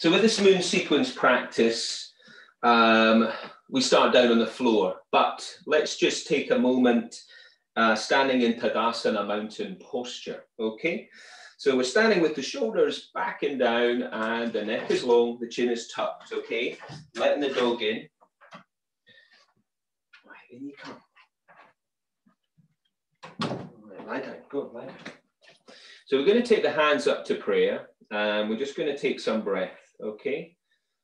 So with this moon sequence practice, we start down on the floor, but let's just take a moment standing in Tadasana mountain posture, okay? So we're standing with the shoulders back and down and the neck is long, the chin is tucked, okay? Letting the dog in. Right, in you come. Right, lie down, go, lie down. So we're going to take the hands up to prayer and we're just going to take some breath, okay?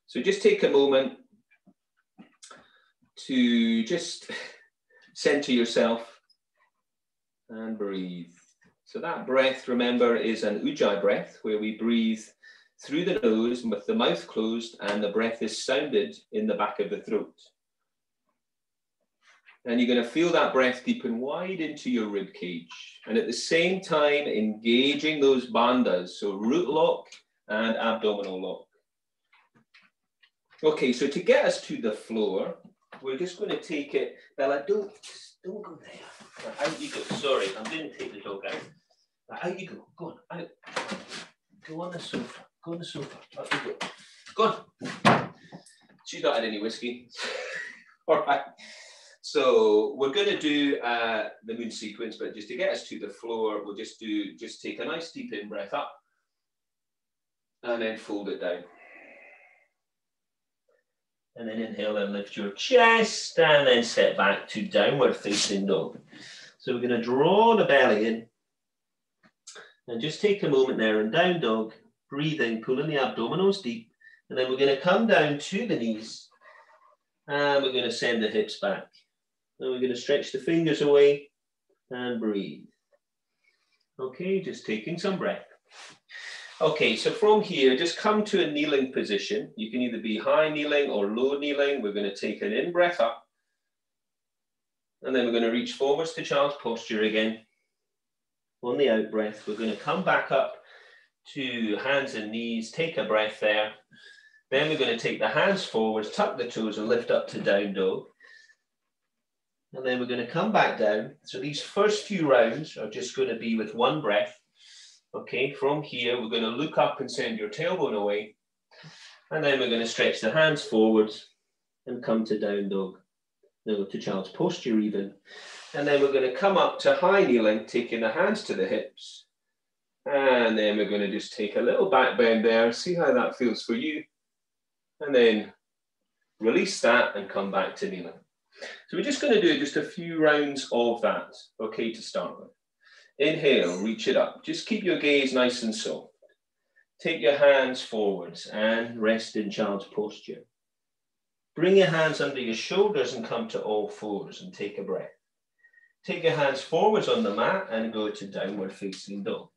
So just take a moment to just center yourself and breathe. So that breath, remember, is an ujjayi breath where we breathe through the nose with the mouth closed and the breath is sounded in the back of the throat. And you're going to feel that breath deepen wide into your rib cage. And at the same time, engaging those bandhas, so root lock and abdominal lock. Okay, so to get us to the floor, we're just going to take it. Bella, don't go there. Out you go. Sorry, I didn't take the dog out. Out you go. Go on, out. Go on the sofa. Go on the sofa. Out you go. Go on. She's not had any whiskey. All right. So we're going to do the moon sequence, but just to get us to the floor, we'll just take a nice deep in breath up and then fold it down. And then inhale and lift your chest and then set back to downward facing dog. So we're going to draw the belly in and just take a moment there in down dog, breathing, pulling the abdominals deep. And then we're going to come down to the knees and we're going to send the hips back. Then we're going to stretch the fingers away and breathe. Okay, just taking some breath. Okay, so from here, just come to a kneeling position. You can either be high kneeling or low kneeling. We're going to take an in-breath up. And then we're going to reach forwards to child's posture again. On the out-breath, we're going to come back up to hands and knees. Take a breath there. Then we're going to take the hands forwards, tuck the toes and lift up to down dog. And then we're going to come back down. So these first few rounds are just going to be with one breath. Okay, from here, we're going to look up and send your tailbone away. And then we're going to stretch the hands forwards and come to down dog. No, to child's posture even. And then we're going to come up to high kneeling, taking the hands to the hips. And then we're going to just take a little back bend there. See how that feels for you. And then release that and come back to kneeling. So we're just going to do just a few rounds of that, okay, to start with. Inhale, reach it up. Just keep your gaze nice and soft. Take your hands forwards and rest in child's posture. Bring your hands under your shoulders and come to all fours and take a breath. Take your hands forwards on the mat and go to downward facing dog.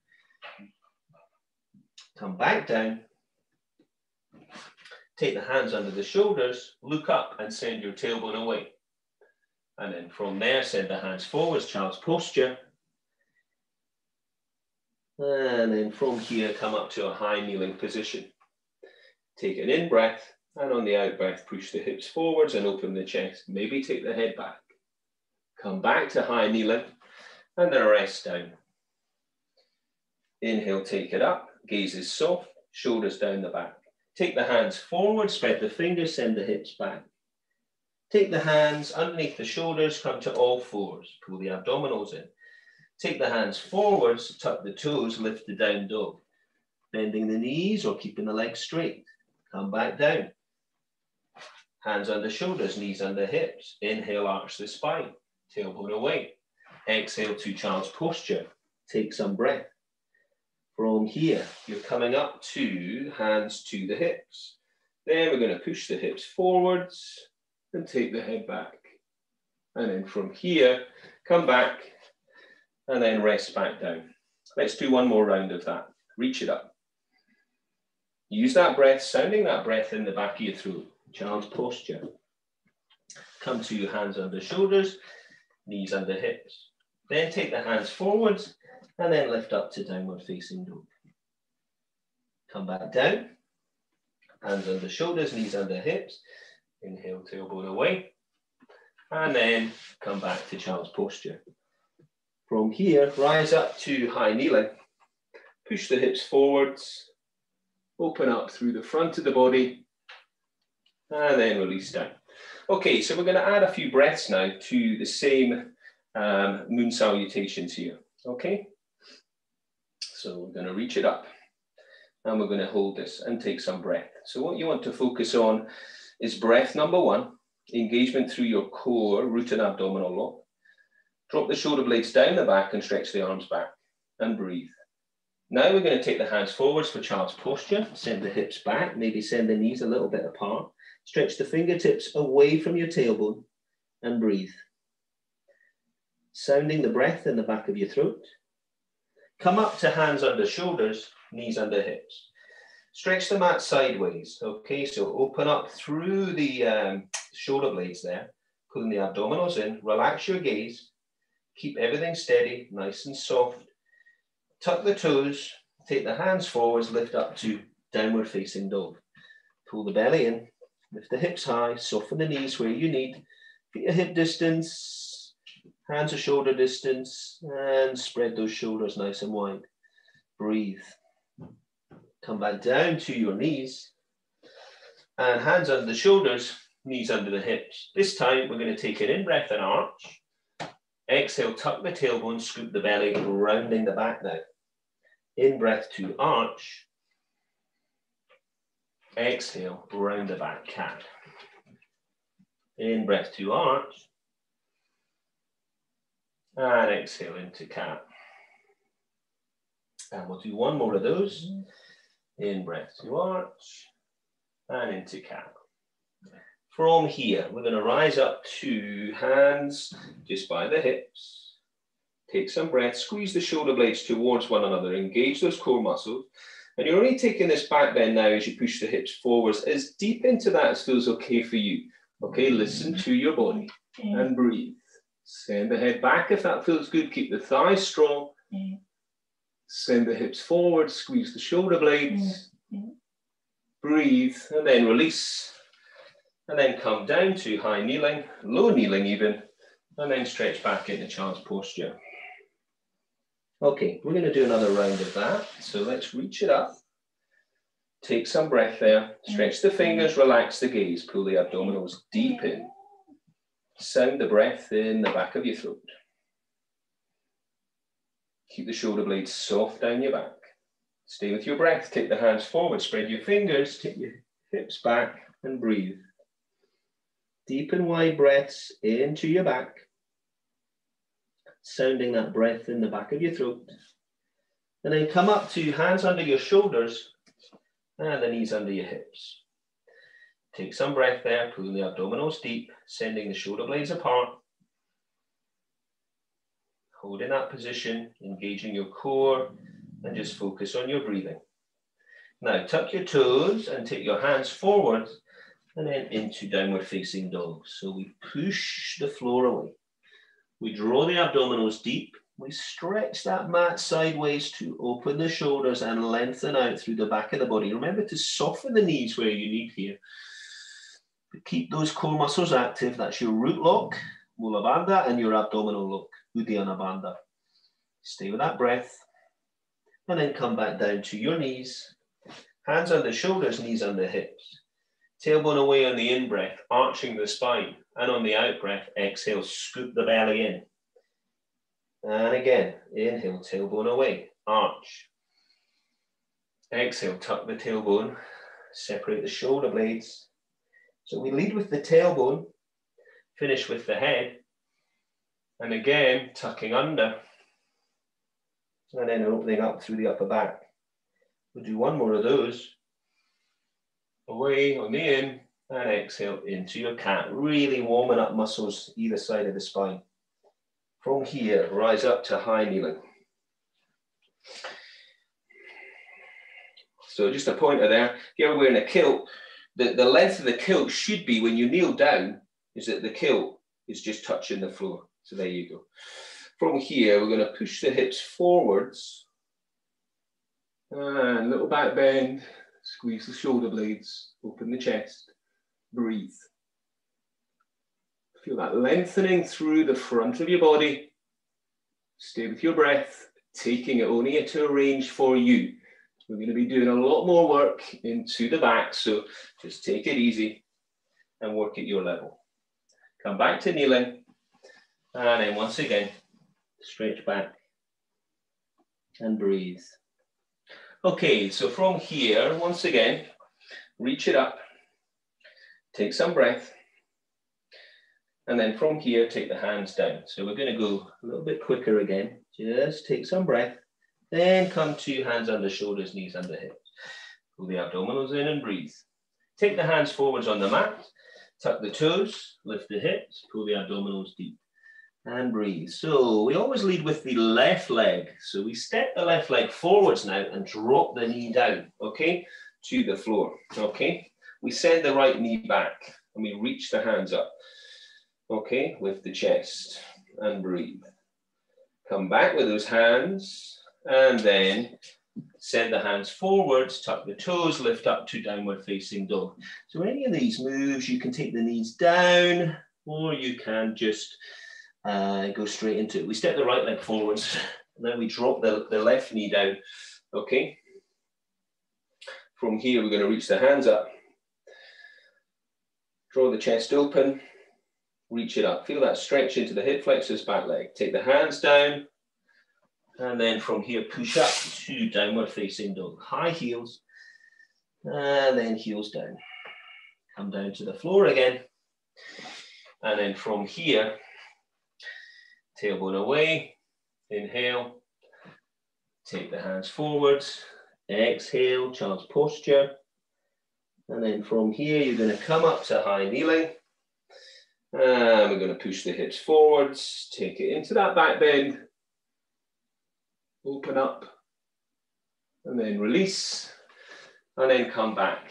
Come back down. Take the hands under the shoulders, look up and send your tailbone away. And then from there, send the hands forwards, child's posture. And then from here, come up to a high kneeling position. Take an in-breath, and on the out-breath, push the hips forwards and open the chest. Maybe take the head back. Come back to high kneeling, and then rest down. Inhale, take it up. Gaze is soft, shoulders down the back. Take the hands forward, spread the fingers, send the hips back. Take the hands underneath the shoulders, come to all fours. Pull the abdominals in. Take the hands forwards, tuck the toes, lift the down dog. Bending the knees or keeping the legs straight. Come back down. Hands under shoulders, knees under hips. Inhale, arch the spine. Tailbone away. Exhale to child's posture. Take some breath. From here, you're coming up to hands to the hips. Then we're going to push the hips forwards and take the head back. And then from here, come back and then rest back down. Let's do one more round of that. Reach it up. Use that breath, sounding that breath in the back of your throat. Child's posture. Come to hands under shoulders, knees under hips. Then take the hands forwards and then lift up to downward facing dog. Come back down. Hands under shoulders, knees under hips. Inhale, tailbone away. And then come back to child's posture. From here, rise up to high kneeling. Push the hips forwards. Open up through the front of the body, and then release down. Okay, so we're going to add a few breaths now to the same moon salutations here, okay? So we're going to reach it up, and we're going to hold this and take some breath. So what you want to focus on is breath number 1, engagement through your core, root and abdominal lock. Drop the shoulder blades down the back and stretch the arms back, and breathe. Now we're going to take the hands forwards for child's posture, send the hips back, maybe send the knees a little bit apart. Stretch the fingertips away from your tailbone and breathe. Sounding the breath in the back of your throat. Come up to hands under shoulders, knees under hips. Stretch the mat sideways, okay? So open up through the shoulder blades there, pulling the abdominals in, relax your gaze, keep everything steady, nice and soft. Tuck the toes, take the hands forwards, lift up to downward facing dog. Pull the belly in, lift the hips high, soften the knees where you need. Feet at hip distance, hands to shoulder distance, and spread those shoulders nice and wide. Breathe. Come back down to your knees, and hands under the shoulders, knees under the hips. This time we're going to take an in-breath and arch. Exhale, tuck the tailbone, scoop the belly, rounding the back now. In-breath to arch. Exhale, round the back, cat. In-breath to arch. And exhale into cat. And we'll do one more of those. In-breath to arch. And into cat. From here, we're going to rise up to hands just by the hips. Take some breath, squeeze the shoulder blades towards one another, engage those core muscles. And you're only taking this back bend now as you push the hips forwards as deep into that as feels okay for you. Okay, listen to your body and breathe. Send the head back if that feels good. Keep the thighs strong. Send the hips forward, squeeze the shoulder blades. Breathe and then release. And then come down to high kneeling, low kneeling even, and then stretch back into child's posture. Okay, we're going to do another round of that. So let's reach it up. Take some breath there. Stretch the fingers, relax the gaze. Pull the abdominals deep in. Sound the breath in the back of your throat. Keep the shoulder blades soft down your back. Stay with your breath. Take the hands forward. Spread your fingers. Take your hips back and breathe. Deep and wide breaths into your back. Sounding that breath in the back of your throat. And then come up to hands under your shoulders and the knees under your hips. Take some breath there, pulling the abdominals deep, sending the shoulder blades apart. Hold in that position, engaging your core, and just focus on your breathing. Now tuck your toes and take your hands forward and then into downward facing dog. So we push the floor away. We draw the abdominals deep. We stretch that mat sideways to open the shoulders and lengthen out through the back of the body. Remember to soften the knees where you need here. But keep those core muscles active. That's your root lock, Mula Bandha, and your abdominal lock, Uddiyana Bandha. Stay with that breath. And then come back down to your knees. Hands under shoulders, knees under hips. Tailbone away on the in-breath, arching the spine. And on the out-breath, exhale, scoop the belly in. And again, inhale, tailbone away, arch. Exhale, tuck the tailbone, separate the shoulder blades. So we lead with the tailbone, finish with the head. And again, tucking under. And then opening up through the upper back. We'll do one more of those. Away on the in, and exhale into your cat. Really warming up muscles either side of the spine. From here, rise up to high kneeling. So just a pointer there. If you're wearing a kilt, the length of the kilt should be, when you kneel down, is that the kilt is just touching the floor. So there you go. From here, we're going to push the hips forwards. And little back bend. Squeeze the shoulder blades, open the chest, breathe. Feel that lengthening through the front of your body. Stay with your breath, taking it only into a range for you. We're going to be doing a lot more work into the back, so just take it easy and work at your level. Come back to kneeling, and then once again, stretch back and breathe. Okay, so from here, once again, reach it up, take some breath, and then from here, take the hands down. So we're going to go a little bit quicker again. Just take some breath. Then come to hands under shoulders, knees under hips. Pull the abdominals in and breathe. Take the hands forwards on the mat. Tuck the toes, lift the hips, pull the abdominals deep. And breathe. So we always lead with the left leg. So we step the left leg forwards now and drop the knee down, okay, to the floor, okay? We send the right knee back and we reach the hands up, okay, with the chest and breathe. Come back with those hands. And then send the hands forwards, tuck the toes, lift up to downward facing dog. So any of these moves, you can take the knees down, or you can just go straight into it. We step the right leg forwards, and then we drop the left knee down, okay? From here, we're going to reach the hands up. Draw the chest open, reach it up. Feel that stretch into the hip flexors, back leg. Take the hands down. And then from here, push up to downward facing dog. High heels, and then heels down. Come down to the floor again. And then from here, tailbone away, inhale. Take the hands forwards, exhale, child's posture. And then from here, you're going to come up to high kneeling. And we're going to push the hips forwards, take it into that back bend. Open up, and then release, and then come back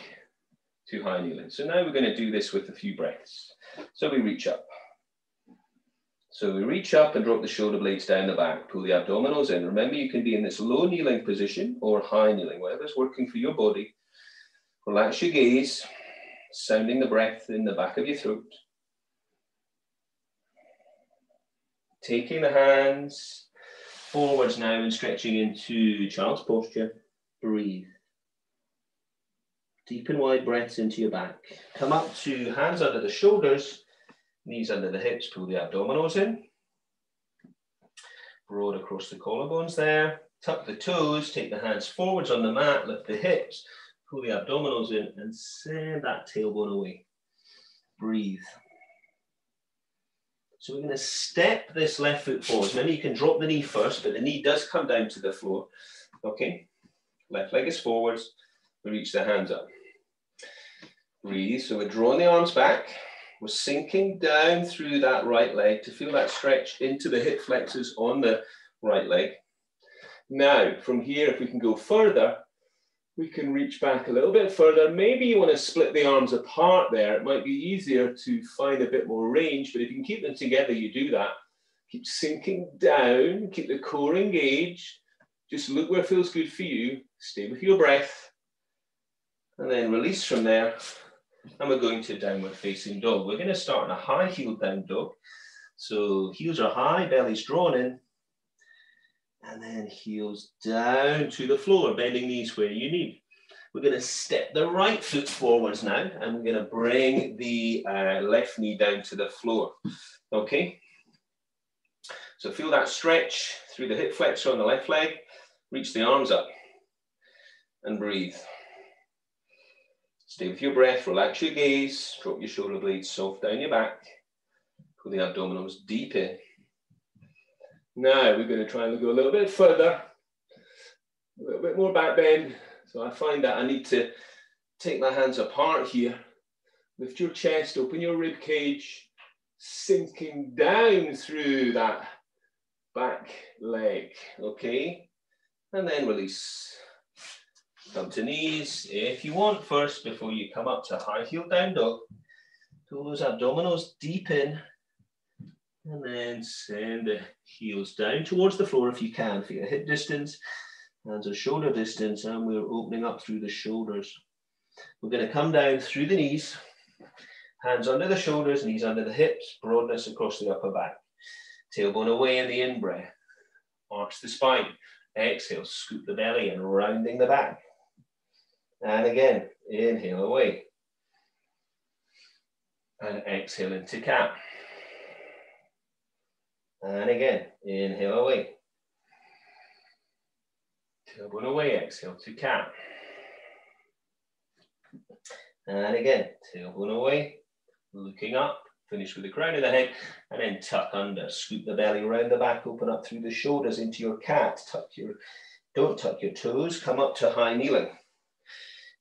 to high kneeling. So now we're going to do this with a few breaths. So we reach up. So we reach up and drop the shoulder blades down the back. Pull the abdominals in. Remember, you can be in this low kneeling position or high kneeling, whatever's working for your body. Relax your gaze, sounding the breath in the back of your throat. Taking the hands forwards now and stretching into child's posture. Breathe. Deep and wide breaths into your back. Come up to hands under the shoulders, knees under the hips, pull the abdominals in. Broad across the collarbones there. Tuck the toes, take the hands forwards on the mat, lift the hips, pull the abdominals in and send that tailbone away. Breathe. So we're going to step this left foot forwards. Remember, you can drop the knee first, but the knee does come down to the floor. Okay? Left leg is forwards. We reach the hands up. Breathe. So we're drawing the arms back. We're sinking down through that right leg to feel that stretch into the hip flexors on the right leg. Now, from here, if we can go further, we can reach back a little bit further. Maybe you want to split the arms apart there. It might be easier to find a bit more range, but if you can keep them together, you do that. Keep sinking down, keep the core engaged. Just look where it feels good for you. Stay with your breath. And then release from there. And we're going to downward facing dog. We're going to start in a high heel down dog. So heels are high, belly's drawn in. And then heels down to the floor, bending knees where you need. We're going to step the right foot forwards now, and we're going to bring the left knee down to the floor. Okay? So feel that stretch through the hip flexor on the left leg. Reach the arms up and breathe. Stay with your breath, relax your gaze, drop your shoulder blades soft down your back. Pull the abdominals deep in. Now we're going to try and go a little bit further, a little bit more back bend. So I find that I need to take my hands apart here. Lift your chest, open your rib cage, sinking down through that back leg, okay? And then release. Come to knees if you want first before you come up to high heel down dog. Pull those abdominals deep in. And then send the heels down towards the floor if you can. Feet at hip distance, hands are shoulder distance, and we're opening up through the shoulders. We're going to come down through the knees, hands under the shoulders, knees under the hips, broadness across the upper back. Tailbone away in the in-breath. Arch the spine. Exhale, scoop the belly and rounding the back. And again, inhale away. And exhale into cat. And again, inhale away. Tailbone away, exhale to cat. And again, tailbone away, looking up, finish with the crown of the head, and then tuck under. Scoop the belly around the back, open up through the shoulders into your cat. Don't tuck your toes, come up to high kneeling.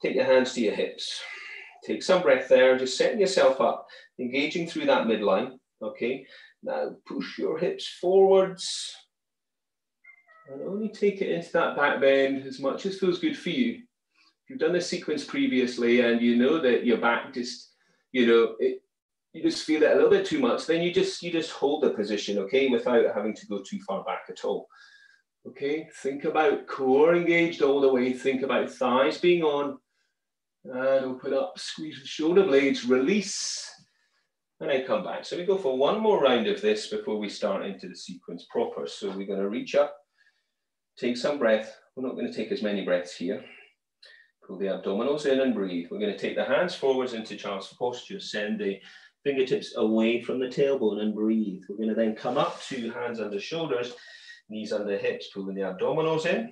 Take your hands to your hips. Take some breath there, just setting yourself up, engaging through that midline, okay? Now push your hips forwards, and only take it into that back bend as much as feels good for you. If you've done this sequence previously and you know that your back just, you just feel it a little bit too much, then you just hold the position, okay, without having to go too far back at all. Okay, think about core engaged all the way, think about thighs being on, and open up, squeeze the shoulder blades, release, and then come back. So we go for one more round of this before we start into the sequence proper. So we're going to reach up, take some breath. We're not going to take as many breaths here. Pull the abdominals in and breathe. We're going to take the hands forwards into child's posture. Send the fingertips away from the tailbone and breathe. We're going to then come up to hands under shoulders, knees under hips, pulling the abdominals in.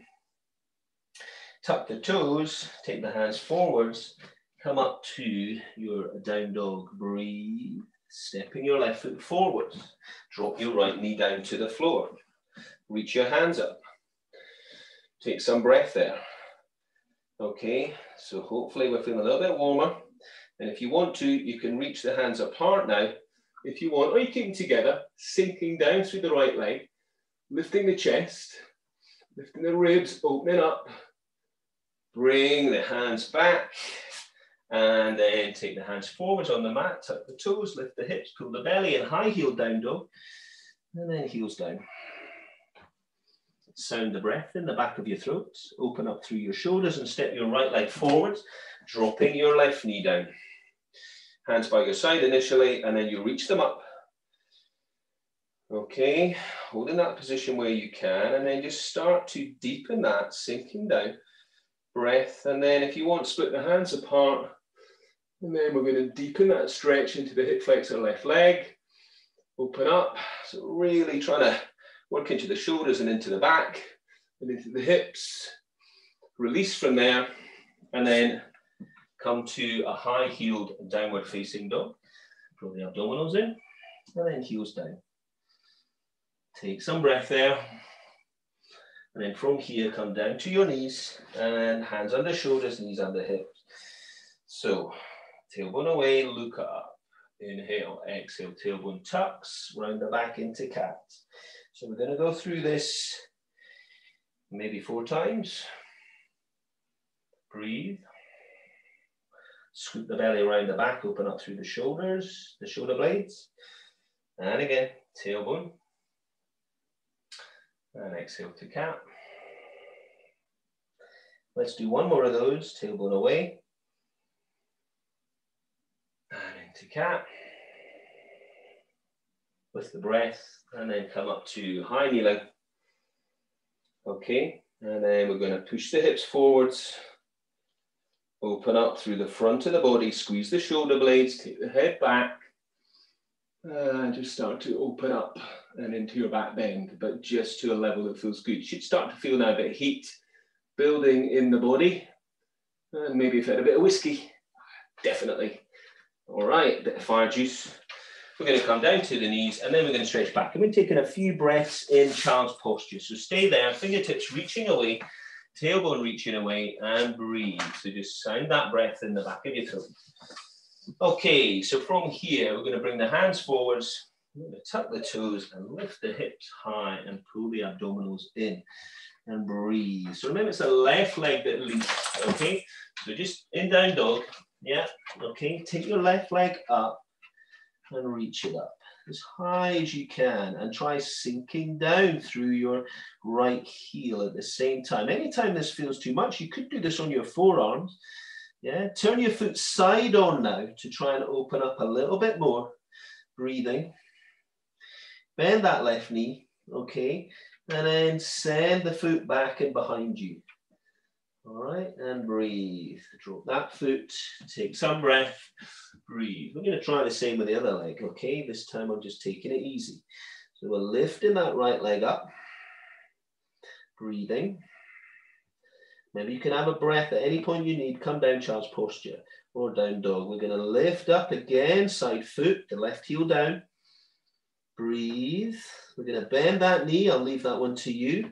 Tuck the toes, take the hands forwards, come up to your down dog, breathe, stepping your left foot forwards. Drop your right knee down to the floor. Reach your hands up. Take some breath there. Okay, so hopefully we're feeling a little bit warmer. And if you want to, you can reach the hands apart now, if you want, or you keep them together, sinking down through the right leg, lifting the chest, lifting the ribs, opening up. Bring the hands back, and then take the hands forwards on the mat, tuck the toes, lift the hips, pull the belly in, high heel down dog, and then heels down. Sound the breath in the back of your throat, open up through your shoulders and step your right leg forwards, dropping your left knee down. Hands by your side initially, and then you reach them up. Okay, holding that position where you can, and then just start to deepen that, sinking down. Breath, and then if you want, split the hands apart, and then we're going to deepen that stretch into the hip flexor left leg, open up, so really trying to work into the shoulders and into the back, and into the hips, release from there, and then come to a high-heeled downward facing dog, draw the abdominals in, and then heels down. Take some breath there. And then from here, come down to your knees and hands under shoulders, knees under hips. So tailbone away, look up. Inhale, exhale, tailbone tucks, round the back into cat. So we're going to go through this maybe 4 times. Breathe. Scoop the belly around the back, open up through the shoulders, the shoulder blades. And again, tailbone. And exhale to cat. Let's do one more of those. Tailbone away. And into cat. With the breath. And then come up to high kneeling. Okay. And then we're going to push the hips forwards. Open up through the front of the body. Squeeze the shoulder blades. Take the head back. And just start to open up and into your back bend, but just to a level that feels good. You should start to feel now a bit of heat building in the body. And maybe if you had a bit of whiskey, definitely. All right, a bit of fire juice. We're going to come down to the knees and then we're going to stretch back. And we're taking a few breaths in child's posture. So stay there, fingertips reaching away, tailbone reaching away, and breathe. So just sound that breath in the back of your throat. Okay, so from here, we're going to bring the hands forwards, we're going to tuck the toes and lift the hips high and pull the abdominals in and breathe. So remember, it's the left leg that leads, okay? So just in down dog, yeah, okay? Take your left leg up and reach it up as high as you can and try sinking down through your right heel at the same time. Anytime this feels too much, you could do this on your forearms. Yeah, turn your foot side on now to try and open up a little bit more. Breathing. Bend that left knee, okay? And then send the foot back and behind you. All right, and breathe. Drop that foot, take some breath, breathe. We're going to try the same with the other leg, okay? This time I'm just taking it easy. So we're lifting that right leg up, breathing. Maybe you can have a breath at any point you need. Come down, child's posture, or down dog. We're going to lift up again, side foot, the left heel down. Breathe. We're going to bend that knee. I'll leave that one to you.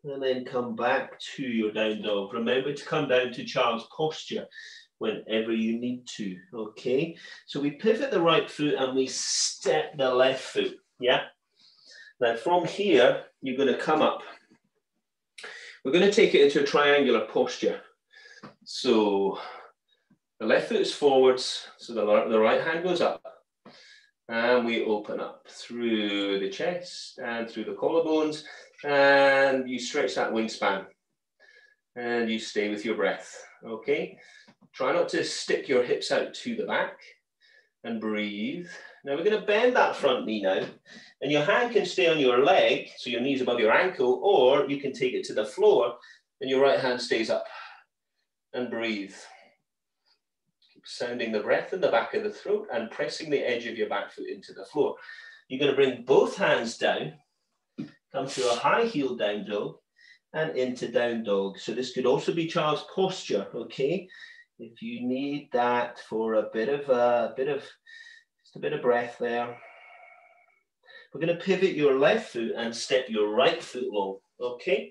And then come back to your down dog. Remember to come down to child's posture whenever you need to, okay? So we pivot the right foot and we step the left foot, yeah? Now from here, you're going to come up. We're going to take it into a triangular posture. So the left foot is forwards, so the right hand goes up. And we open up through the chest and through the collarbones, and you stretch that wingspan. And you stay with your breath, okay? Try not to stick your hips out to the back, and breathe. Now we're going to bend that front knee now, and your hand can stay on your leg, so your knee's above your ankle, or you can take it to the floor, and your right hand stays up, and breathe. Sounding the breath in the back of the throat and pressing the edge of your back foot into the floor. You're going to bring both hands down, come to a high heel down dog and into down dog. So this could also be child's posture, okay? If you need that for a bit of breath there. We're going to pivot your left foot and step your right foot long, okay?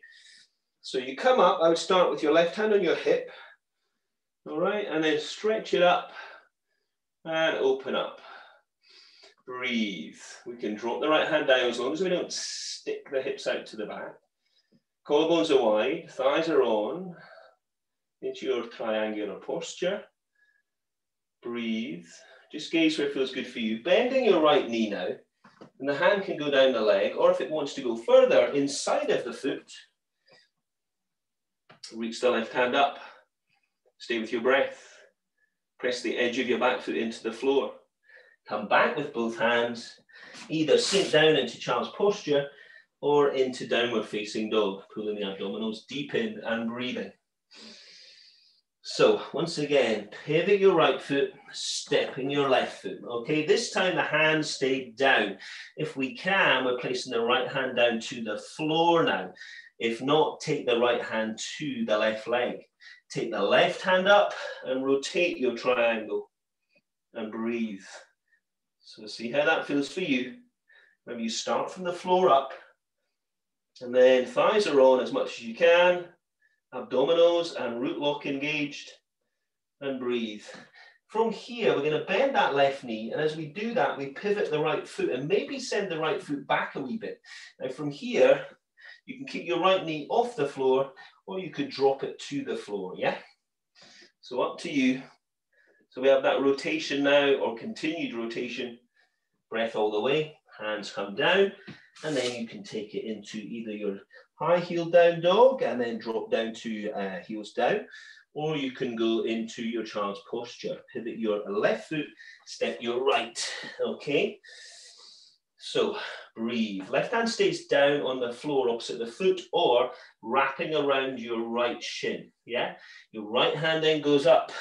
So you come up, I would start with your left hand on your hip. All right, and then stretch it up and open up. Breathe. We can drop the right hand down as long as we don't stick the hips out to the back. Collarbones are wide, thighs are on. Into your triangular posture. Breathe. Just gaze where it feels good for you. Bending your right knee now, and the hand can go down the leg, or if it wants to go further inside of the foot, reach the left hand up. Stay with your breath. Press the edge of your back foot into the floor. Come back with both hands. Either sink down into child's posture or into downward facing dog, pulling the abdominals deep in and breathing. So once again, pivot your right foot, stepping your left foot. Okay, this time the hands stay down. If we can, we're placing the right hand down to the floor now. If not, take the right hand to the left leg. Take the left hand up and rotate your triangle and breathe. So see how that feels for you. Maybe you start from the floor up and then thighs are on as much as you can, abdominals and root lock engaged, and breathe. From here, we're going to bend that left knee, and as we do that, we pivot the right foot and maybe send the right foot back a wee bit. Now from here, you can keep your right knee off the floor, or you could drop it to the floor, yeah? So up to you. So we have that rotation now, or continued rotation. Breath all the way, hands come down, and then you can take it into either your high heel down dog, and then drop down to heels down, or you can go into your child's posture. Pivot your left foot, step your right, okay? So breathe. Left hand stays down on the floor opposite the foot or wrapping around your right shin, yeah? Your right hand then goes up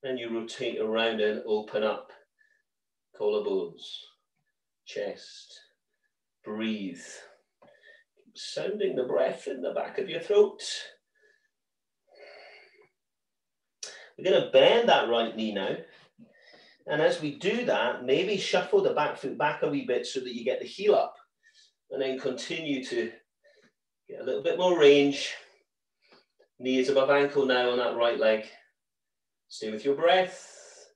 and you rotate around and open up. Collarbones, chest, breathe. Keep sounding the breath in the back of your throat. We're going to bend that right knee now. And as we do that, maybe shuffle the back foot back a wee bit so that you get the heel up. And then continue to get a little bit more range. Knee is above ankle now on that right leg. Stay with your breath.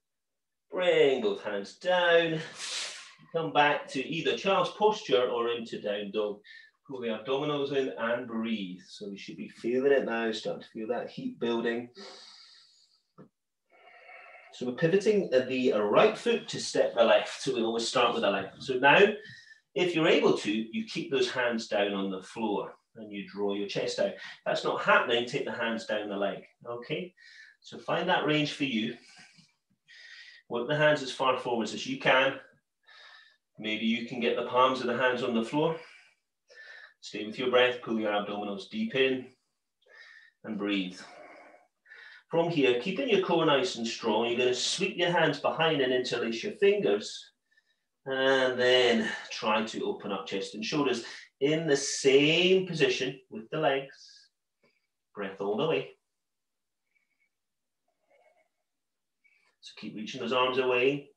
Bring both hands down. Come back to either child's posture or into down dog. Pull the abdominals in and breathe. So we should be feeling it now, starting to feel that heat building. So we're pivoting the right foot to step the left. So we always start with the left. So now, if you're able to, you keep those hands down on the floor and you draw your chest out. If that's not happening, take the hands down the leg, okay? So find that range for you. Work the hands as far forwards as you can. Maybe you can get the palms of the hands on the floor. Stay with your breath, pull your abdominals deep in. and breathe. From here, keeping your core nice and strong, you're going to sweep your hands behind and interlace your fingers. And then try to open up chest and shoulders in the same position with the legs. Breath all the way. So keep reaching those arms away.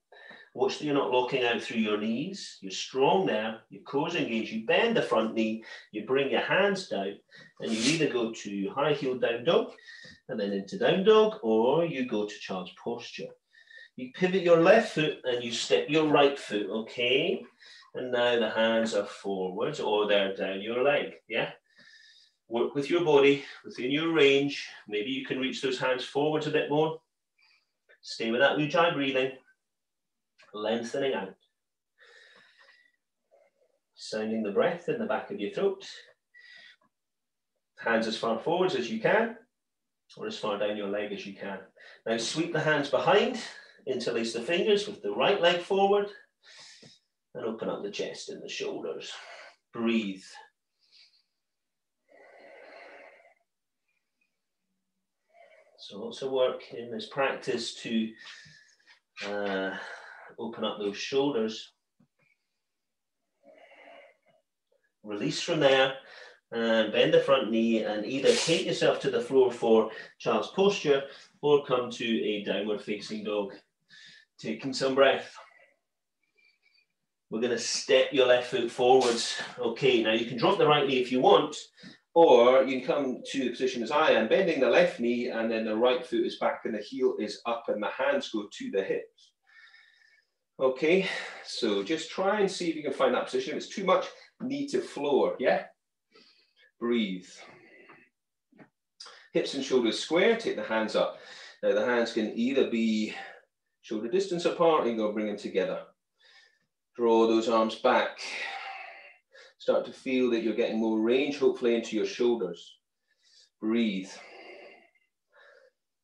Watch that you're not locking out through your knees. You're strong there. Your core's engaged. You bend the front knee. You bring your hands down. And you either go to high heel down dog and then into down dog, or you go to child's posture. You pivot your left foot and you step your right foot, okay? And now the hands are forwards or they're down your leg, yeah? Work with your body within your range. Maybe you can reach those hands forwards a bit more. Stay with that ujjayi breathing. Lengthening out. Sounding the breath in the back of your throat. Hands as far forwards as you can, or as far down your leg as you can. Now sweep the hands behind, interlace the fingers with the right leg forward, and open up the chest and the shoulders. Breathe. So lots of work in this practice to open up those shoulders. Release from there and bend the front knee and either take yourself to the floor for child's posture or come to a downward facing dog. Taking some breath. We're going to step your left foot forwards. Okay, now you can drop the right knee if you want, or you can come to the position as I am, bending the left knee and then the right foot is back and the heel is up and the hands go to the hips. Okay, so just try and see if you can find that position. If it's too much, knee to floor, yeah? Breathe. Hips and shoulders square, take the hands up. Now the hands can either be shoulder distance apart, or you can go bring them together. Draw those arms back. Start to feel that you're getting more range, hopefully, into your shoulders. Breathe.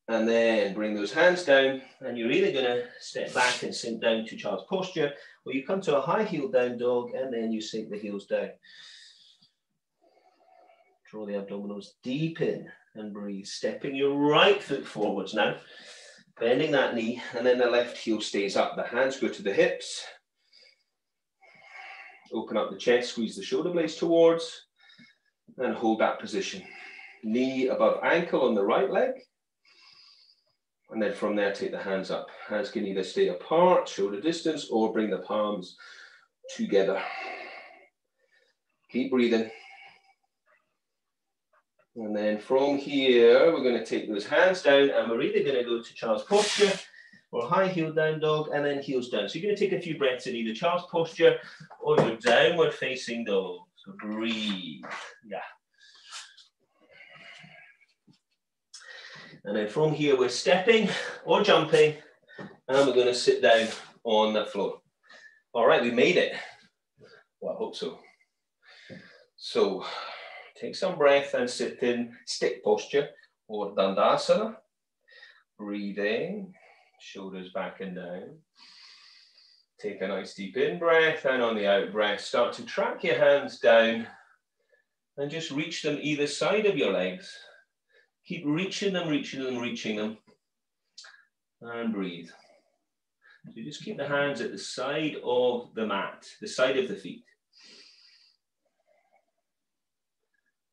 And then bring those hands down, and you're either going to step back and sink down to child's posture, or you come to a high heel down dog, and then you sink the heels down. Draw the abdominals deep in and breathe. Stepping your right foot forwards now, bending that knee, and then the left heel stays up. The hands go to the hips. Open up the chest, squeeze the shoulder blades towards, and hold that position. Knee above ankle on the right leg. And then from there, take the hands up. Hands can either stay apart, shoulder distance, or bring the palms together. Keep breathing. And then from here, we're going to take those hands down, and we're either going to go to child's posture or high heel down dog, and then heels down. So you're going to take a few breaths in either child's posture or your downward facing dog. So breathe. Yeah. And then from here, we're stepping or jumping, and we're going to sit down on the floor. All right, we made it. Well, I hope so. So take some breath and sit in stick posture or dandasana. Breathing, shoulders back and down. Take a nice deep in breath, and on the out breath, start to track your hands down and just reach them either side of your legs. Keep reaching them, reaching them, reaching them, and breathe. So just keep the hands at the side of the mat, the side of the feet.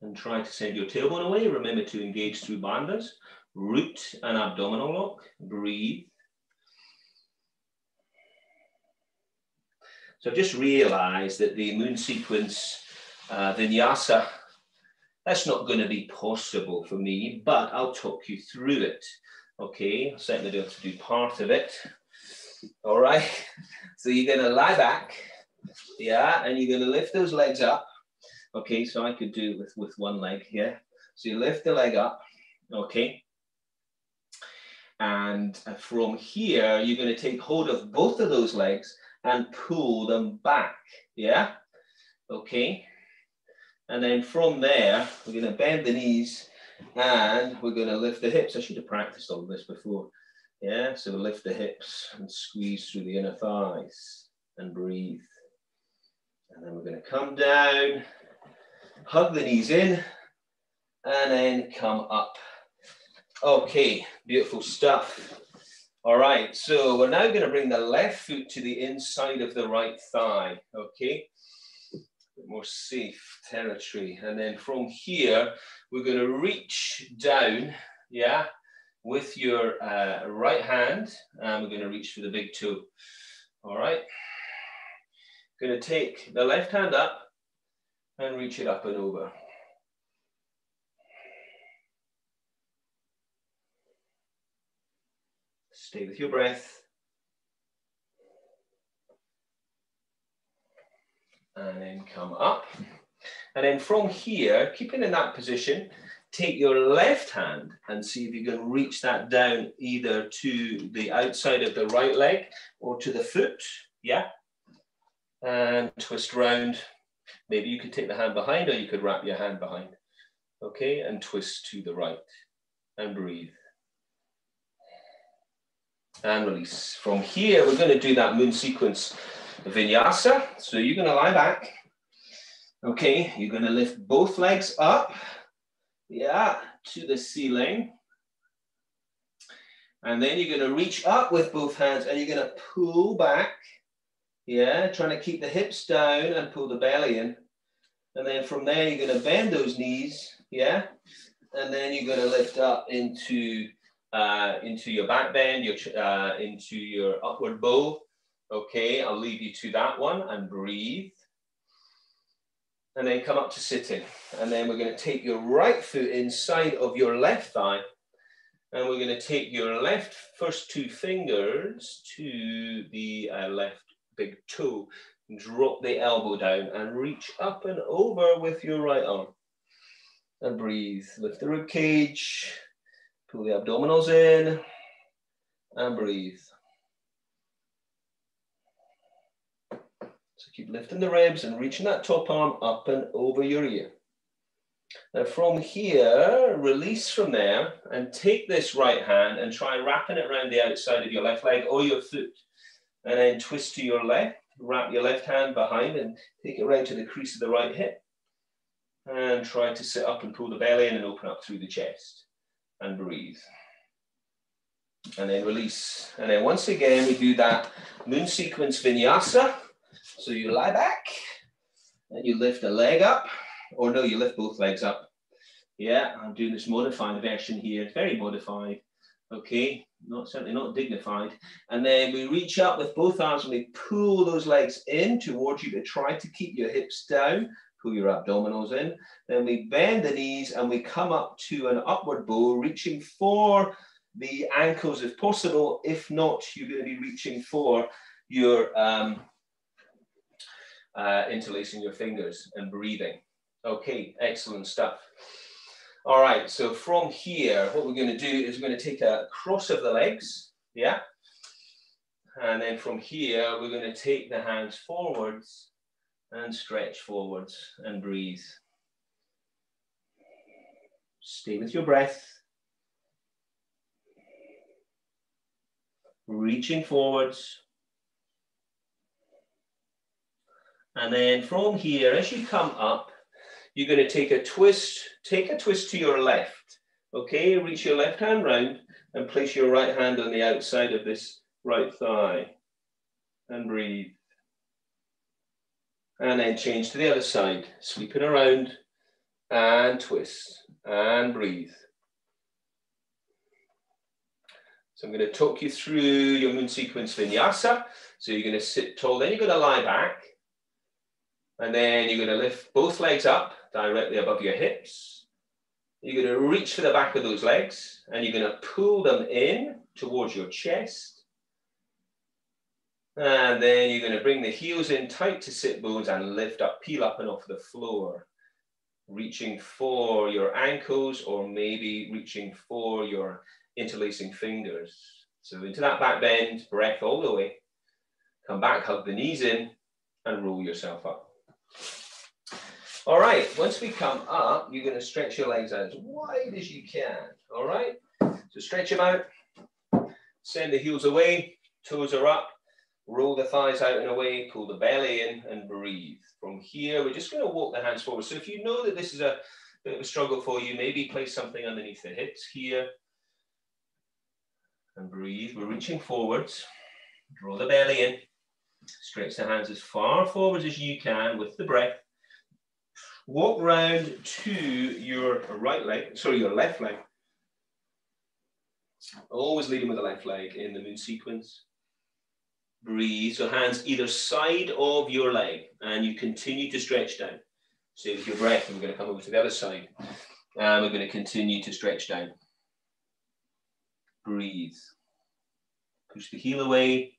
And try to send your tailbone away. Remember to engage through bandhas. Root and abdominal lock. Breathe. So I've just realized that the moon sequence vinyasa, that's not going to be possible for me, but I'll talk you through it. Okay, I'll certainly be able to do part of it. All right, so you're going to lie back, yeah, and you're going to lift those legs up. Okay, so I could do it with one leg, yeah. So you lift the leg up, okay. And from here, you're going to take hold of both of those legs and pull them back, yeah? Okay. And then from there, we're going to bend the knees and we're going to lift the hips. I should have practiced all of this before. Yeah, so lift the hips and squeeze through the inner thighs and breathe. And then we're going to come down, hug the knees in, and then come up. Okay, beautiful stuff. All right, so we're now going to bring the left foot to the inside of the right thigh, okay? A bit more safe territory. And then from here, we're going to reach down, yeah, with your right hand, and we're going to reach for the big toe. All right. Going to take the left hand up and reach it up and over. Stay with your breath. And then come up. And then from here, keeping in that position, take your left hand and see if you can reach that down either to the outside of the right leg or to the foot. Yeah. And twist round. Maybe you could take the hand behind, or you could wrap your hand behind. Okay, and twist to the right. And breathe. And release. From here, we're going to do that moon sequence vinyasa. So you're going to lie back. Okay, you're going to lift both legs up. Yeah, to the ceiling. And then you're going to reach up with both hands and you're going to pull back. Yeah, trying to keep the hips down and pull the belly in. And then from there, you're going to bend those knees. Yeah. And then you're going to lift up into your back bend, into your upward bow. Okay, I'll leave you to that one and breathe. And then come up to sitting. And then we're going to take your right foot inside of your left thigh. And we're going to take your left first two fingers to the left big toe. Drop the elbow down and reach up and over with your right arm. And breathe. Lift the rib cage. Pull the abdominals in. And breathe. So keep lifting the ribs and reaching that top arm up and over your ear. Now from here, release from there and take this right hand and try wrapping it around the outside of your left leg or your foot. And then twist to your left, wrap your left hand behind and take it right to the crease of the right hip. And try to sit up and pull the belly in and open up through the chest. And breathe. And then release. And then once again, we do that moon sequence vinyasa. So you lie back and you lift a leg up. Or no, you lift both legs up. Yeah, I'm doing this modified version here. Very modified. Okay, certainly not dignified. And then we reach up with both arms and we pull those legs in towards you to try to keep your hips down. Pull your abdominals in. Then we bend the knees and we come up to an upward bow, reaching for the ankles if possible. If not, you're going to be reaching for your interlacing your fingers and breathing. Okay, excellent stuff. All right, so from here, what we're going to do is we're going to take a cross of the legs, yeah? And then from here, we're going to take the hands forwards and stretch forwards and breathe. Stay with your breath. Reaching forwards. And then from here, as you come up, you're going to take a twist to your left. Okay, reach your left hand round and place your right hand on the outside of this right thigh. And breathe. And then change to the other side, sweeping around and twist and breathe. So I'm going to talk you through your moon sequence vinyasa. So you're going to sit tall, then you're going to lie back. And then you're going to lift both legs up directly above your hips. You're going to reach for the back of those legs and you're going to pull them in towards your chest. And then you're going to bring the heels in tight to sit bones and lift up, peel up and off the floor. Reaching for your ankles or maybe reaching for your interlacing fingers. So into that back bend, breath all the way. Come back, hug the knees in and roll yourself up. All right, once we come up, you're going to stretch your legs out as wide as you can. All right, so stretch them out, send the heels away, toes are up, roll the thighs out and away, pull the belly in and breathe. From here, we're just going to walk the hands forward. So if you know that this is a bit of a struggle for you, maybe place something underneath the hips here. And breathe. We're reaching forwards. Draw the belly in. Stretch the hands as far forwards as you can with the breath. Walk round to your right leg, sorry, your left leg. Always leading with the left leg in the moon sequence. Breathe, so hands either side of your leg, and you continue to stretch down. Stay with your breath, and we're going to come over to the other side. And we're going to continue to stretch down. Breathe. Push the heel away,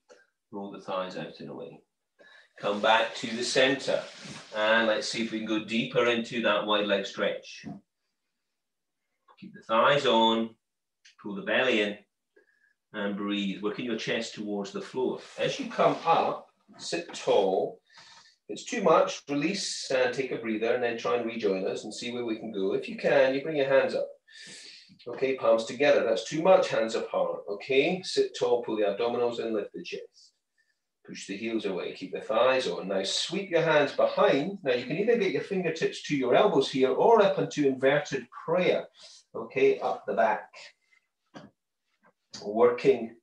roll the thighs out and away. Come back to the center, and let's see if we can go deeper into that wide leg stretch. Keep the thighs on, pull the belly in, and breathe. Working your chest towards the floor. As you come up, sit tall. If it's too much, release and take a breather, and then try and rejoin us and see where we can go. If you can, you bring your hands up. Okay, palms together. That's too much, hands apart. Okay, sit tall, pull the abdominals in, lift the chest. Push the heels away, keep the thighs on. Now sweep your hands behind. Now you can either get your fingertips to your elbows here or up into inverted prayer. Okay, up the back. Working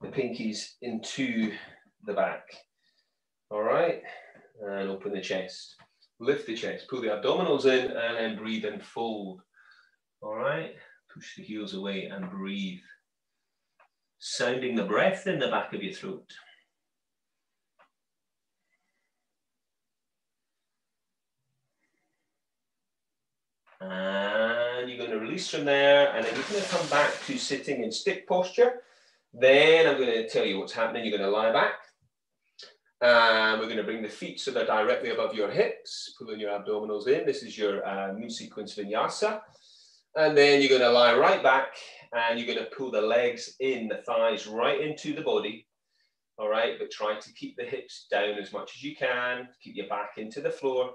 the pinkies into the back. All right, and open the chest. Lift the chest, pull the abdominals in, and then breathe and fold. All right, push the heels away and breathe. Sounding the breath in the back of your throat. And you're going to release from there, and then you're going to come back to sitting in stick posture. Then I'm going to tell you what's happening. You're going to lie back. And we're going to bring the feet so they're directly above your hips, pulling your abdominals in. This is your moon sequence vinyasa. And then you're going to lie right back, and you're going to pull the legs in, the thighs right into the body. All right, but try to keep the hips down as much as you can. Keep your back into the floor.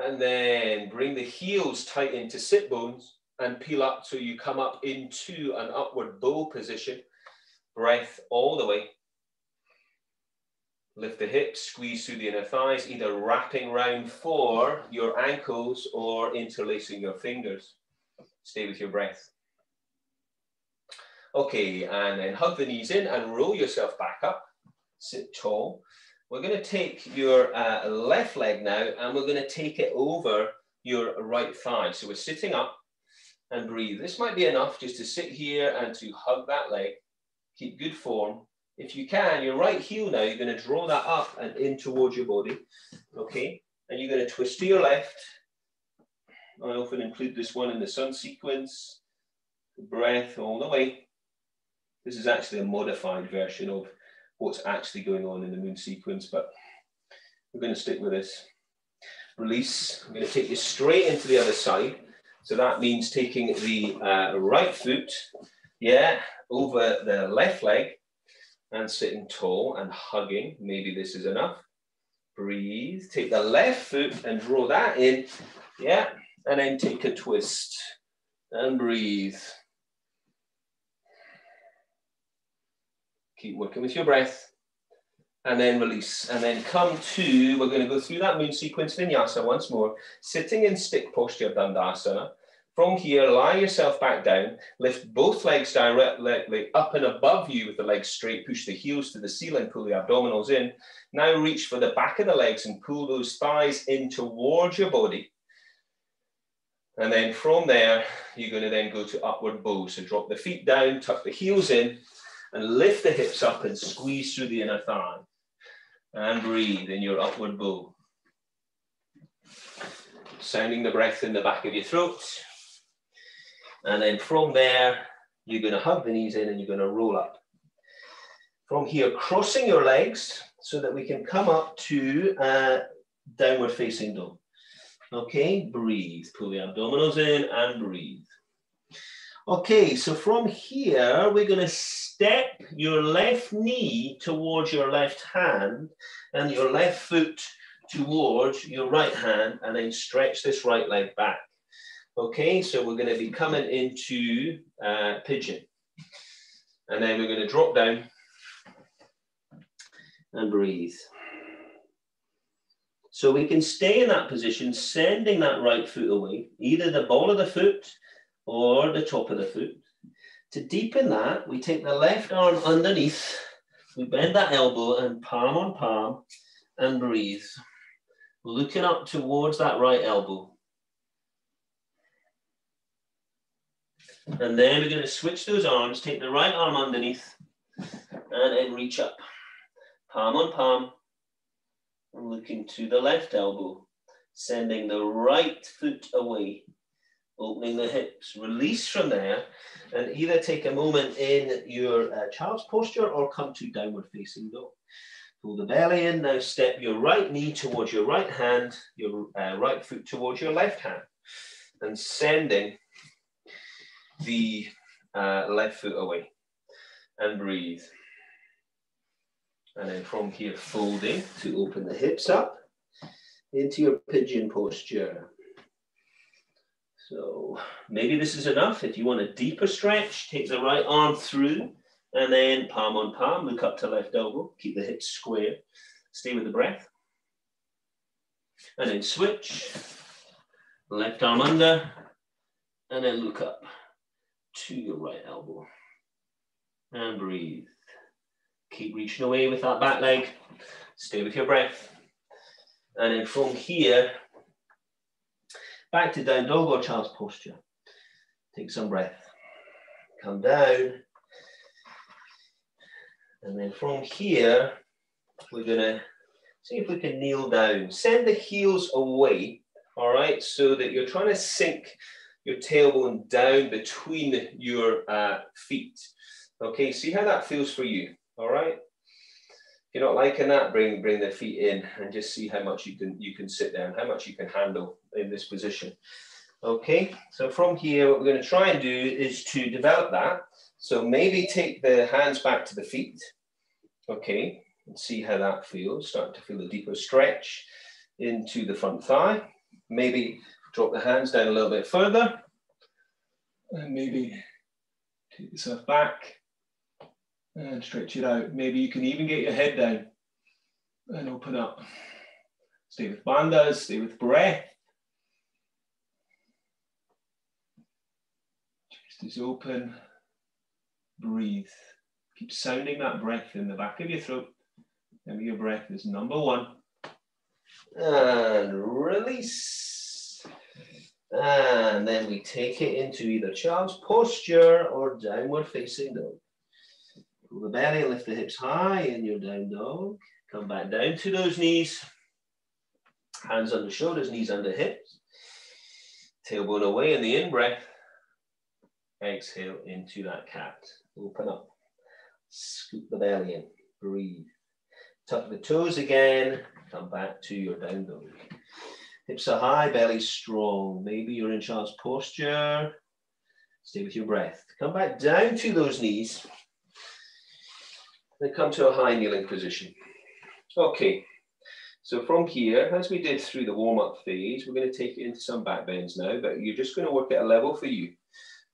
And then bring the heels tight into sit bones and peel up so you come up into an upward bow position. Breath all the way. Lift the hips, squeeze through the inner thighs, either wrapping round for your ankles or interlacing your fingers. Stay with your breath. Okay, and then hug the knees in and roll yourself back up. Sit tall. We're going to take your left leg now, and we're going to take it over your right thigh. So we're sitting up and breathe. This might be enough just to sit here and to hug that leg. Keep good form. If you can, your right heel now, you're going to draw that up and in towards your body. Okay, and you're going to twist to your left. I often include this one in the sun sequence. Breath all the way. This is actually a modified version of what's actually going on in the moon sequence, but we're going to stick with this. Release. I'm going to take you straight into the other side. So that means taking the right foot, over the left leg and sitting tall and hugging. Maybe this is enough. Breathe. Take the left foot and draw that in. And then take a twist and breathe. Keep working with your breath, and then release, and then come to, we're going to go through that moon sequence vinyasa once more, sitting in stick posture dandasana. From here, lie yourself back down, lift both legs directly up and above you with the legs straight, push the heels to the ceiling, pull the abdominals in. Now reach for the back of the legs and pull those thighs in towards your body. And then from there, you're going to then go to upward bow. So drop the feet down, tuck the heels in, and lift the hips up and squeeze through the inner thigh. And breathe in your upward bow. Sounding the breath in the back of your throat. And then from there, you're going to hug the knees in and you're going to roll up. From here, crossing your legs so that we can come up to downward facing dog. Okay, breathe. Pull the abdominals in and breathe. Okay, so from here, we're going to step your left knee towards your left hand and your left foot towards your right hand, and then stretch this right leg back. Okay, so we're going to be coming into pigeon. And then we're going to drop down and breathe. So we can stay in that position, sending that right foot away, either the ball of the foot or the top of the foot. To deepen that, we take the left arm underneath, we bend that elbow and palm on palm and breathe, looking up towards that right elbow. And then we're going to switch those arms, take the right arm underneath and then reach up, palm on palm, and looking to the left elbow, sending the right foot away, opening the hips, release from there, and either take a moment in your child's posture or come to downward facing dog. Pull the belly in, now step your right knee towards your right hand, your right foot towards your left hand, and sending the left foot away, and breathe. And then from here, folding to open the hips up into your pigeon posture. So maybe this is enough. If you want a deeper stretch, take the right arm through and then palm on palm, look up to left elbow, keep the hips square, stay with the breath. And then switch, left arm under, and then look up to your right elbow and breathe. Keep reaching away with that back leg, stay with your breath. And then from here, back to down dog or child's posture. Take some breath. Come down. And then from here, we're gonna see if we can kneel down. Send the heels away, all right? So that you're trying to sink your tailbone down between your feet. Okay, see how that feels for you, all right? If you're not liking that, bring the feet in and just see how much you can sit there and how much you can handle in this position. Okay, so from here, what we're going to try and do is to develop that. So maybe take the hands back to the feet, okay, and see how that feels. Start to feel a deeper stretch into the front thigh. Maybe drop the hands down a little bit further, and maybe take yourself back and stretch it out. Maybe you can even get your head down and open up. Stay with bandhas, stay with breath. Chest is open, breathe. Keep sounding that breath in the back of your throat. Remember your breath is number one. And release. And then we take it into either child's posture or downward facing dog. Pull the belly and lift the hips high in your down dog. Come back down to those knees. Hands under shoulders, knees under hips. Tailbone away in the in-breath. Exhale into that cat. Open up. Scoop the belly in. Breathe. Tuck the toes again. Come back to your down dog. Hips are high, belly strong. Maybe you're in child's posture. Stay with your breath. Come back down to those knees. Then come to a high kneeling position. Okay, so from here, as we did through the warm-up phase, we're going to take it into some back bends now, but you're just going to work at a level for you.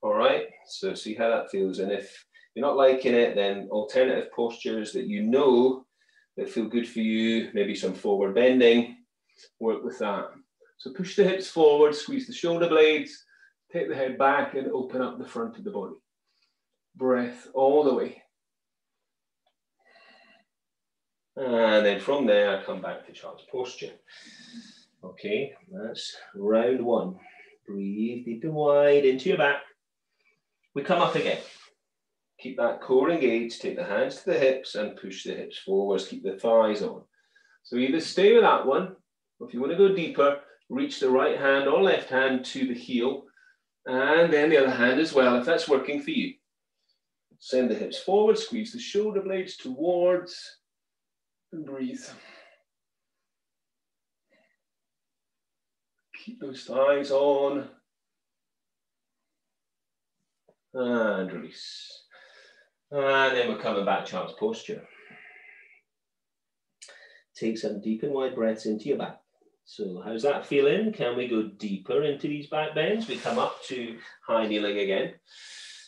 All right, so see how that feels. And if you're not liking it, then alternative postures that you know that feel good for you, maybe some forward bending, work with that. So push the hips forward, squeeze the shoulder blades, take the head back and open up the front of the body. Breath all the way. And then from there, come back to child's posture. Okay, that's round one. Breathe deep and wide into your back. We come up again. Keep that core engaged, take the hands to the hips and push the hips forwards, keep the thighs on. So either stay with that one, or if you want to go deeper, reach the right hand or left hand to the heel, and then the other hand as well, if that's working for you. Send the hips forward, squeeze the shoulder blades towards, and breathe. Keep those thighs on. And release. And then we're coming back to child's posture. Take some deep and wide breaths into your back. So how's that feeling? Can we go deeper into these back bends? We come up to high kneeling again.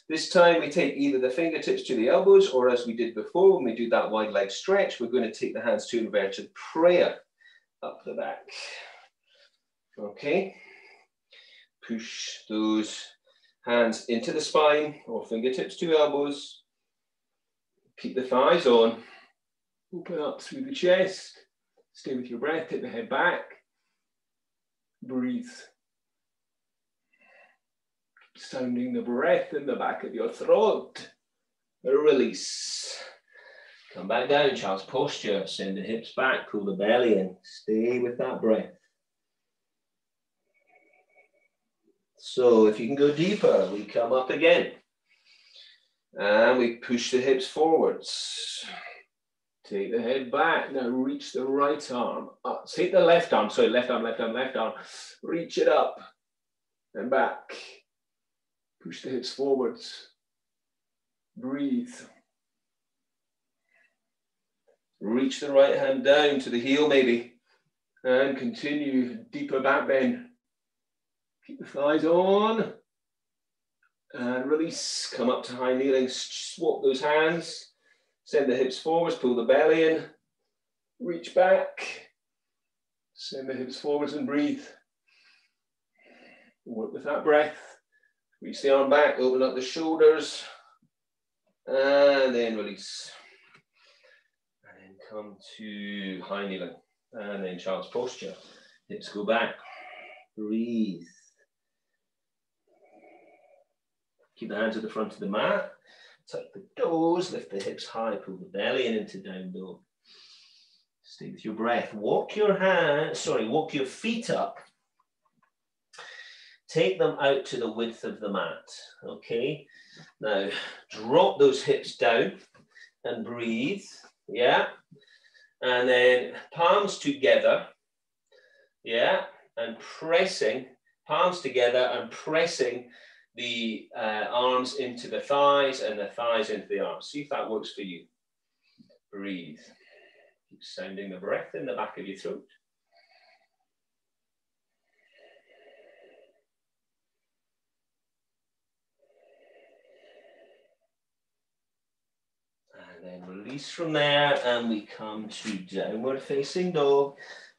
This time we take either the fingertips to the elbows, or as we did before, when we do that wide leg stretch, we're going to take the hands to inverted prayer. up the back. Okay. Push those hands into the spine or fingertips to elbows. Keep the thighs on. Open up through the chest. Stay with your breath. Take the head back. Breathe. Keep sounding the breath in the back of your throat. Release. Come back down, child's posture. Send the hips back. Pull the belly in. Stay with that breath. So if you can go deeper, we come up again. And we push the hips forwards. Take the head back. Now reach the right arm up. Take the left arm. Sorry, left arm, left arm, left arm. Reach it up and back. Push the hips forwards. Breathe. Reach the right hand down to the heel maybe. And continue deeper back bend. Keep the thighs on. And release. Come up to high kneeling. Swap those hands. Send the hips forwards. Pull the belly in. Reach back. Send the hips forwards and breathe. Work with that breath. Reach the arm back. Open up the shoulders. And then release. And then come to high kneeling. And then child's posture. Hips go back. Breathe. Keep the hands at the front of the mat. Tuck the toes, lift the hips high, pull the belly in into down dog. Stay with your breath. Walk your feet up. Take them out to the width of the mat. Okay. Now drop those hips down and breathe. Yeah. And then palms together. Yeah. And pressing, palms together and pressing the arms into the thighs and the thighs into the arms. See if that works for you. Breathe. Keep sounding the breath in the back of your throat. And then release from there and we come to downward facing dog.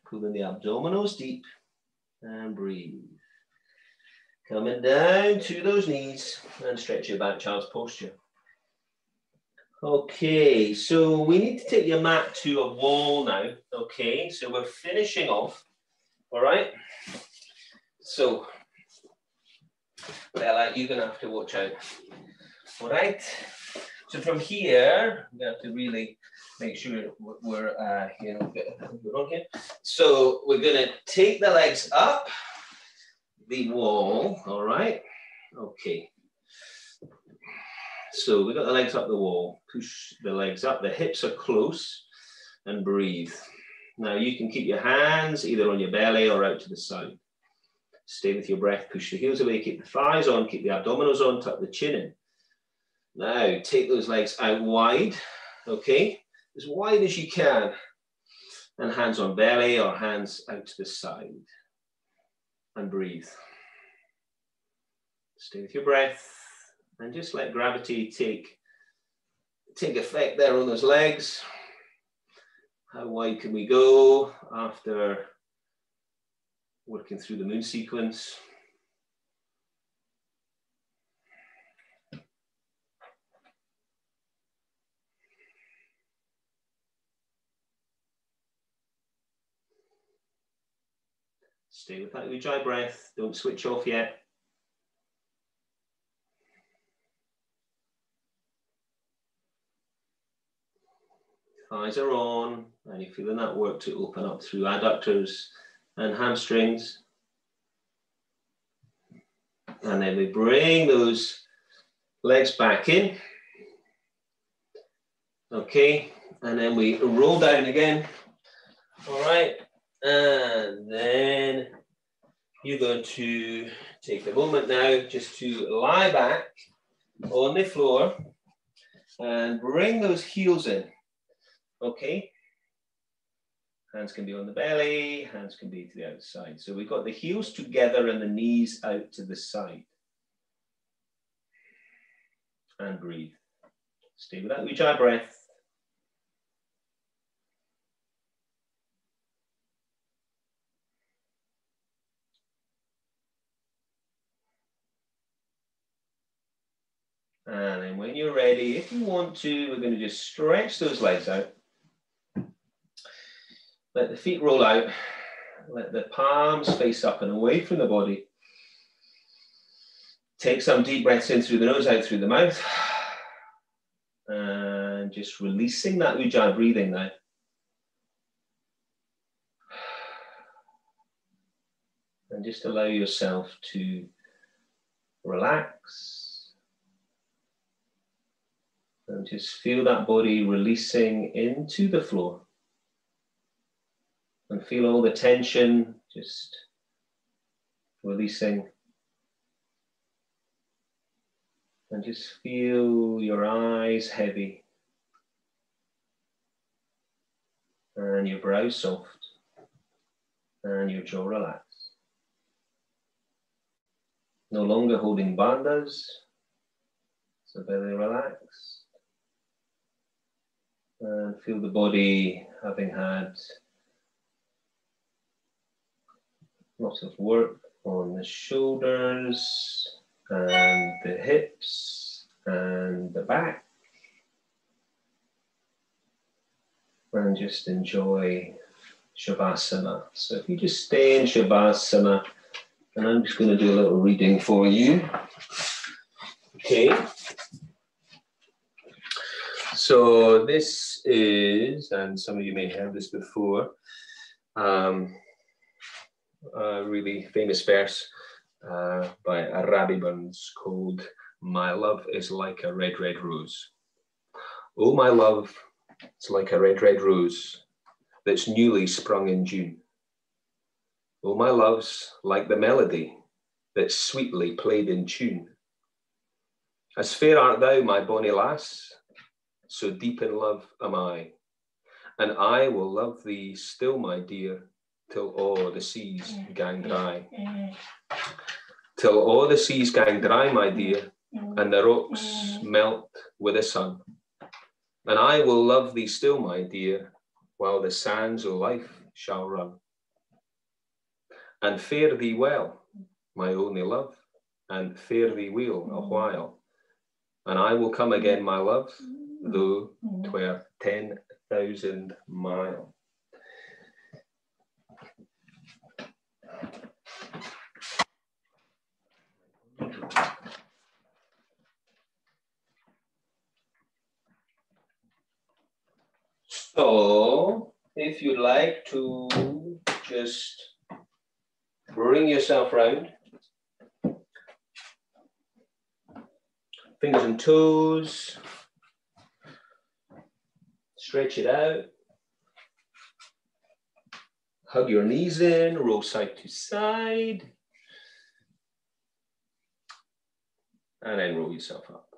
Pulling the abdominals deep and breathe. Coming down to those knees and stretch your back, child's posture. Okay, so we need to take your mat to a wall now. Okay, so we're finishing off. All right. So, Bella, you're going to have to watch out. All right. So from here, we have to really make sure we're we're on here. So we're going to take the legs up the wall, all right? Okay. So we've got the legs up the wall. Push the legs up. The hips are close and breathe. Now you can keep your hands either on your belly or out to the side. Stay with your breath. Push the heels away. Keep the thighs on. Keep the abdominals on. Tuck the chin in. Now take those legs out wide. Okay? As wide as you can. And hands on belly or hands out to the side. And breathe. Stay with your breath and just let gravity take effect there on those legs. How wide can we go after working through the moon sequence? Stay with that Ujjayi breath. Don't switch off yet. Thighs are on, and you're feeling that work to open up through adductors and hamstrings. And then we bring those legs back in. Okay, and then we roll down again. All right, and then you're going to take a moment now just to lie back on the floor and bring those heels in. Okay, hands can be on the belly, hands can be to the outside. So we've got the heels together and the knees out to the side. And breathe. Stay with that Ujjayi breath. And then when you're ready, if you want to, we're going to just stretch those legs out. Let the feet roll out. Let the palms face up and away from the body. Take some deep breaths in through the nose, out through the mouth. And just releasing that Ujjayi breathing now. And just allow yourself to relax. And just feel that body releasing into the floor. And feel all the tension just releasing. And just feel your eyes heavy. And your brows soft. And your jaw relaxed. No longer holding bandhas. So belly relaxed. And feel the body having had lots of work on the shoulders and the hips and the back. And just enjoy Shavasana. So if you just stay in Shavasana, and I'm just going to do a little reading for you. Okay. So this is, and some of you may have heard this before, a really famous verse by Rabbi Burns called "My love is like a red, red rose. Oh, my love, it's like a red, red rose that's newly sprung in June. Oh, my love's like the melody that's sweetly played in tune. As fair art thou, my bonny lass, so deep in love am I, and I will love thee still, my dear, till all the seas gang dry. Till all the seas gang dry, my dear, and the rocks melt with the sun. And I will love thee still, my dear, while the sands of life shall run. And fare thee well, my only love, and fare thee well a while. And I will come again, my love, though 'twere 10,000 mile. So, if you'd like to just bring yourself round, fingers and toes, stretch it out, hug your knees in, roll side to side, and then roll yourself up.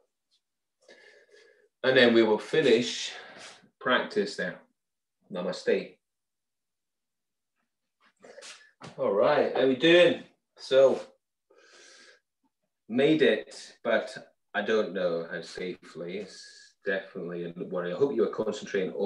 And then we will finish practice there. Namaste. All right, how we doing? So, made it, but I don't know how safely. It's definitely a worry. I hope you are concentrating on